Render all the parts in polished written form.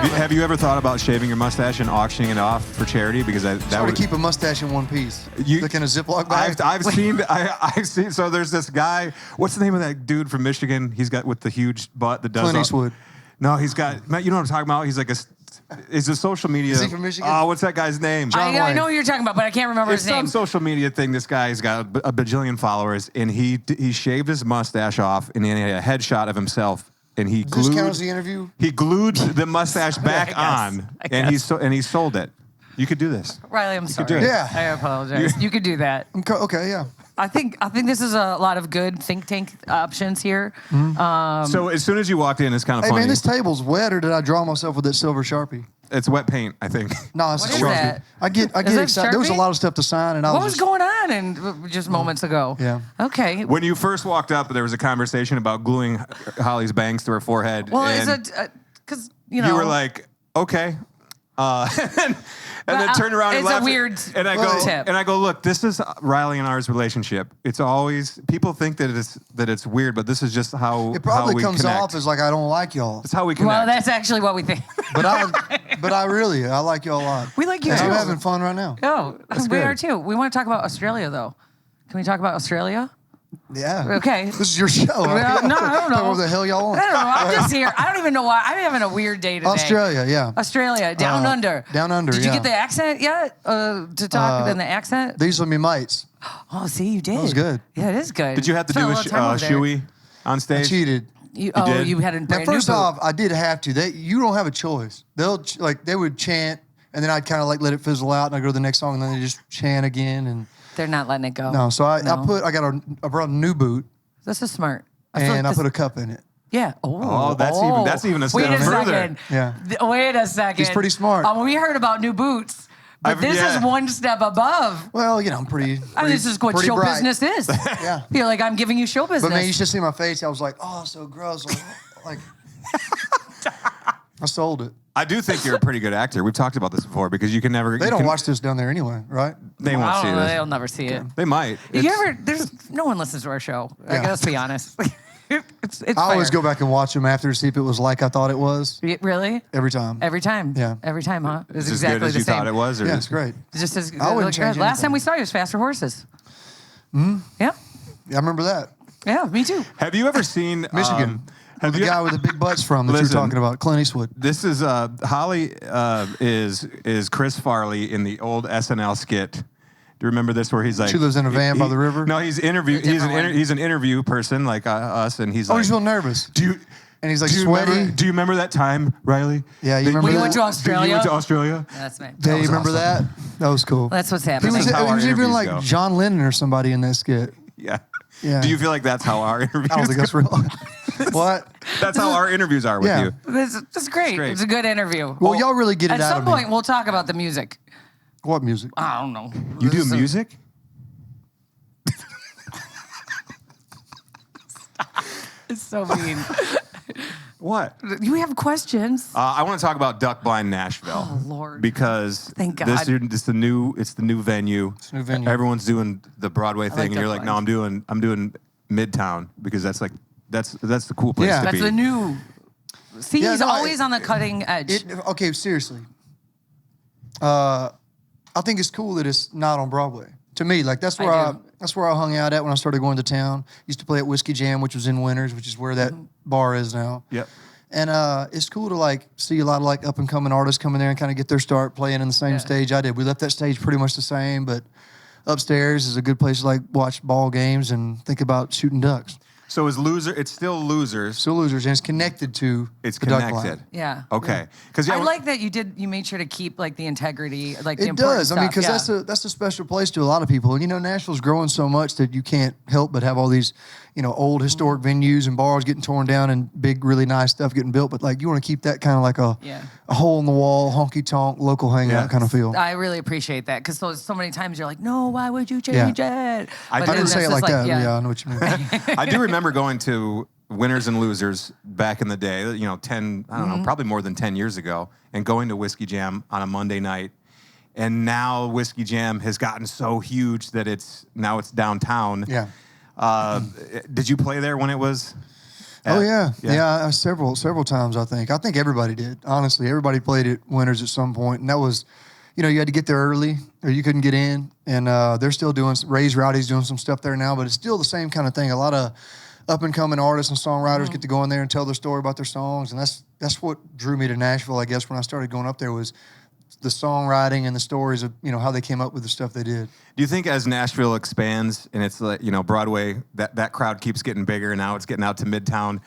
Have you ever thought about shaving your mustache and auctioning it off for charity? Because that would keep a mustache in one piece. Like in a Ziploc bag. I've seen. So there's this guy. What's the name of that dude from Michigan? He's got with the huge butt that does. Clint Eastwood. No, he's got. Matt, you know what I'm talking about? He's like Is a social media. Is he from Michigan? Oh, what's that guy's name? I know what you're talking about, but I can't remember his name. It's some social media thing. This guy's got a bajillion followers, and he shaved his mustache off, and he had a headshot of himself. And he Does this count as the interview? He glued the mustache back on, and he sold it. You could do this. Riley, I'm sorry. Do it. Yeah. I apologize. You could do that. Okay, yeah. I think this is a lot of good think tank options here. So as soon as you walked in, it's kind of funny. Hey man, this table's wet, or did I draw myself with that silver Sharpie? It's wet paint, I think. No, it's What is Sharpie. that? I get excited. There was a Sharpie? lot of stuff to sign, and What was going on in just moments ago? Yeah. Okay. When you first walked up, there was a conversation about gluing Holly's bangs to her forehead. Well, and is it because you know you were like, okay. And then turned around and it's left. a weird and I go, look, this is Riley and ours relationship. It's always people think that it's weird, but this is just how It probably how we comes connect. off as like I don't like y'all, It's how we connect. Well, that's actually what we think. but I like y'all a lot. We like you And too. I'm having fun right now. Oh, we good. are too. We want to talk about Australia, though. Can we talk about Australia? Yeah. Okay. This is your show. Right? No, I don't know. What the hell y'all I want? don't know. I'm just here. I don't even know why. I'm having a weird day today. Australia, yeah. Australia, down under. Down under, Did you yeah. get the accent yet? To talk in the accent? These are me mates. Oh, see, you did. That was good. Yeah, it is good. Did you have to Spent do a lot of time over there. shoey on I stage? cheated. You did? you had a Now, brand new first boot. off, I did have to. You don't have a choice. They would chant, and then I'd kind of like let it fizzle out, and I go to the next song, and then they just chant again, and They're not letting it go. no. So I brought a new boot, This is smart. I feel and like I put this- a cup in it. Yeah. Oh, that's even a step Wait a further. second. Yeah. Wait a second. He's pretty smart. We heard about new boots, but this is one step above. Well, I'm pretty. I mean, this is what pretty show bright. business is. Yeah. You're like, I'm giving you show business. But man, you should see my face. I was like, oh, so gross. Like, I sold it. I do think you're a pretty good actor. We've talked about this before because you can never. They don't watch this down there anyway, right? They won't see this. They'll never see it. They might. No one listens to our show. Yeah. Let's be honest. it's I always fair. go back and watch them after to see if it was like I thought it was. Really? Every time. Every time. Yeah. Every time, huh? It's Is it as exactly good as the you same. thought it was? Or Yeah, it's great. Just as I wouldn't look change good. Last anything. time we saw you was Faster Horses. Yeah. Yeah, I remember that. Yeah, me too. Have you ever seen Michigan. have The you? guy with the big butts from that Listen. you're talking about, Clint Eastwood. This is Holly is Chris Farley in the old SNL skit. Do you remember this where he's like She lives in a van by the river? No, he's an interview person like us, and he's Oh, like, he's real nervous. do you? And he's like do you sweaty. Remember, do you remember that time, Riley? Yeah, you that remember We that? went to You Australia. went to Australia. That's me. Yeah, you was remember awesome. that? That was cool. That's what's He happening. was, That's how he our was even interviews like go. John Lennon or somebody in that skit. Yeah. Yeah. Do you feel like that's how our interviews? I don't think that's real. What? That's how our interviews are with Yeah. you. This is great. great. It's a good interview. Well, y'all really get it At out some of me. point, we'll talk about the music. What music? I don't know. You do This is- music? It's so mean. What? You have questions? I want to talk about Duck Blind Nashville. Oh, Lord. Because Thank God. it's the new venue. It's a new venue. Everyone's doing the Broadway thing, and Duck you're like, no, Blind. I'm doing Midtown because that's the cool place Yeah. to That's be. the new. See, Yeah, he's no, always on the cutting edge. Okay, seriously. I think it's cool that it's not on Broadway. To me, like that's where I do. that's where I hung out at when I started going to town. Used to play at Whiskey Jam, which was in Winters, which is where that bar is now. Yep. And it's cool to like see a lot of like up and coming artists come in there and kind of get their start playing in the same Yeah. stage I did. We left that stage pretty much the same, but upstairs is a good place to like watch ball games and think about shooting ducks. So it's still Losers. So Losers, and it's connected to It's the duck connected. line. Yeah. Okay. Because I like that you made sure to keep like the integrity, like the It important does. I mean, stuff. because that's a special place to a lot of people. And Nashville's growing so much that you can't help but have all these, old historic venues and bars getting torn down and big, really nice stuff getting built. But like, you want to keep that kind of like a hole in the wall, honky tonk, local hangout Yeah. kind of feel. I really appreciate that because so many times you're like, no, why would you change it? I I But didn't then say it this like is that. Yeah, I know what you mean. I do remember going to Winners and Losers back in the day, 10, I don't know, probably more than 10 years ago, and going to Whiskey Jam on a Monday night. And now Whiskey Jam has gotten so huge that it's downtown. Yeah. Did you play there when it was? Oh yeah. Several times. I think everybody did. Honestly, everybody played at Winners at some point, and that was, you had to get there early or you couldn't get in. And they're still doing. Ray's Rowdy's doing some stuff there now, but it's still the same kind of thing. A lot of up and coming artists and songwriters get to go in there and tell their story about their songs, and that's what drew me to Nashville. I guess when I started going up there was the songwriting and the stories of how they came up with the stuff they did. Do you think as Nashville expands and it's like Broadway, that crowd keeps getting bigger and now it's getting out to Midtown?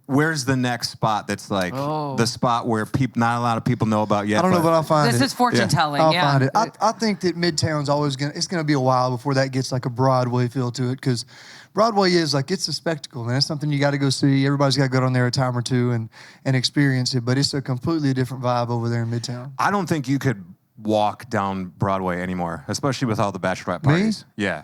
Where's the next spot that's like the spot where not a lot of people know about yet? I don't know, but I'll find it. This is fortune telling. I'll find it. I think that Midtown's always gonna be a while before that gets like a Broadway feel to it, because Broadway is like, it's a spectacle, man. It's something you got to go see. Everybody's got to go down there a time or two and experience it. But it's a completely different vibe over there in Midtown. I don't think you could walk down Broadway anymore, especially with all the bachelorette parties. Me? Yeah.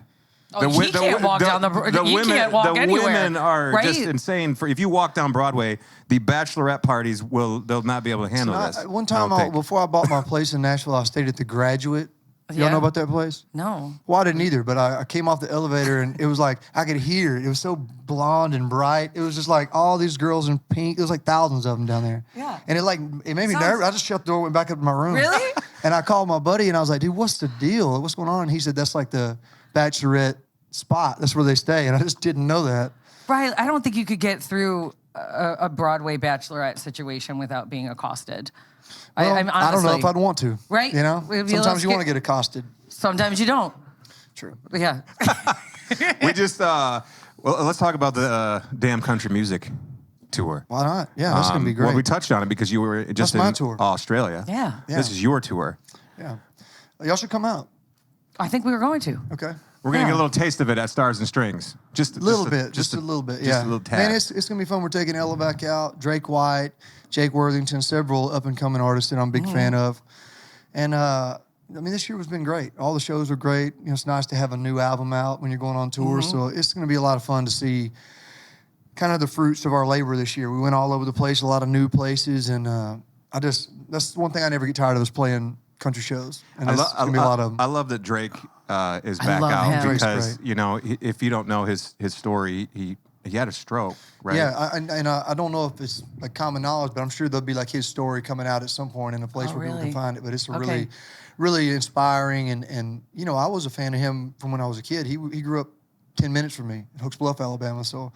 Oh, he can't walk down the you can't walk anywhere. The women are right? just insane. If you walk down Broadway, the bachelorette parties they'll not be able to handle this. One time, before I bought my place in Nashville, I stayed at the Graduate. Y'all know about that place? No. Well, I didn't either, but I came off the elevator and it was like, I could hear it. It was so blonde and bright. It was just like all these girls in pink. It was like thousands of them down there. Yeah. And it made me nervous. I just shut the door, went back up to my room. Really? And I called my buddy and I was like, dude, what's the deal? What's going on? And he said, that's like the bachelorette spot. That's where they stay. And I just didn't know that. Brian, I don't think you could get through a Broadway bachelorette situation without being accosted. Well, I'm honestly, I don't know if I'd want to. Right? Sometimes you want to get accosted. Sometimes you don't. True. Yeah. We just, let's talk about the Damn Country Music tour. Why not? Yeah, that's going to be great. Well, we touched on it because you were just my in tour. Australia. Yeah. This is your tour. Yeah. Y'all should come out. I think we were going to. Okay. We're going to get a little taste of it at Stars and Strings. Just a little bit. Just a little bit, yeah. Just a little tad. Man, it's going to be fun. We're taking Ella back out, Drake White, Jake Worthington, several up-and-coming artists that I'm a big fan of. And, this year has been great. All the shows are great. It's nice to have a new album out when you're going on tour. So it's going to be a lot of fun to see kind of the fruits of our labor this year. We went all over the place, a lot of new places. And that's one thing I never get tired of is playing country shows. And there's going to be a lot of them. I love that Drake is back out him. because, if you don't know his story, he had a stroke, right? Yeah, I don't know if it's like common knowledge, but I'm sure there'll be like his story coming out at some point in a place where people can find it. But it's a really, really inspiring. And I was a fan of him from when I was a kid. He grew up 10 minutes from me in Hooks Bluff, Alabama. So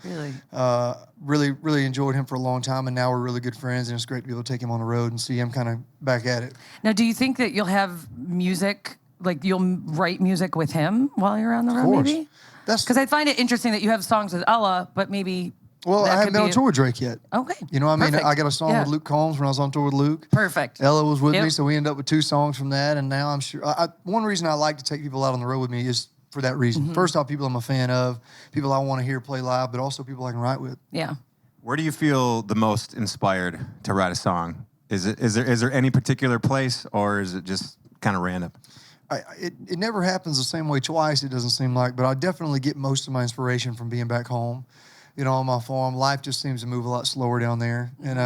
really, really enjoyed him for a long time. And now we're really good friends. And it's great to be able to take him on the road and see him kind of back at it. Now, do you think that you'll have music, like you'll write music with him while you're on the road, maybe? Because I find it interesting that you have songs with Ella, but maybe... Well, I haven't been on tour with Drake yet. Okay. Perfect. I got a song with Luke Combs when I was on tour with Luke. Perfect. Ella was with me, so we ended up with 2 songs from that. And now I'm sure... one reason I like to take people out on the road with me is for that reason. First off, people I'm a fan of, people I want to hear play live, but also people I can write with. Yeah. Where do you feel the most inspired to write a song? Is there any particular place, or is it just kind of random? It never happens the same way twice, it doesn't seem like, but I definitely get most of my inspiration from being back home. On my farm, life just seems to move a lot slower down there. And,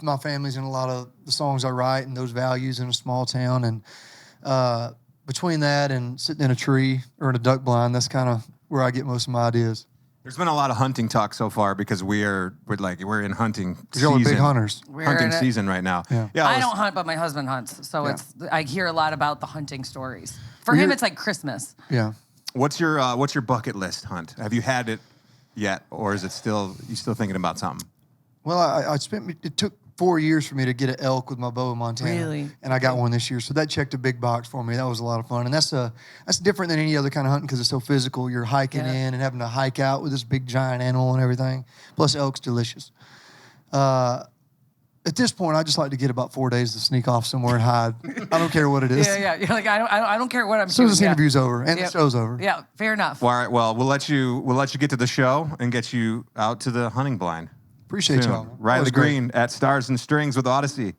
my family's in a lot of the songs I write and those values in a small town. And between that and sitting in a tree or in a duck blind, that's kind of where I get most of my ideas. There's been a lot of hunting talk so far because we're in hunting season. You're big hunters. Hunting season right now. Yeah. I don't hunt, but my husband hunts, so I hear a lot about the hunting stories. For him, it's like Christmas. Yeah. What's your bucket list hunt? Have you had it yet, or is it still thinking about something? Well, it took 4 years for me to get an elk with my bow in Montana. Really? And I got one this year. So that checked a big box for me. That was a lot of fun. And that's different than any other kind of hunting because it's so physical. You're hiking in and having to hike out with this big giant animal and everything. Plus elk's delicious. At this point, I just like to get about 4 days to sneak off somewhere and hide. I don't care what it is. Yeah. You're like, I don't care what I'm doing. As soon as this interview's over and the show's over. Yeah, fair enough. All right, well, we'll let you get to the show and get you out to the hunting blind. Appreciate y'all. Riley Green at Stars and Strings with Audacy.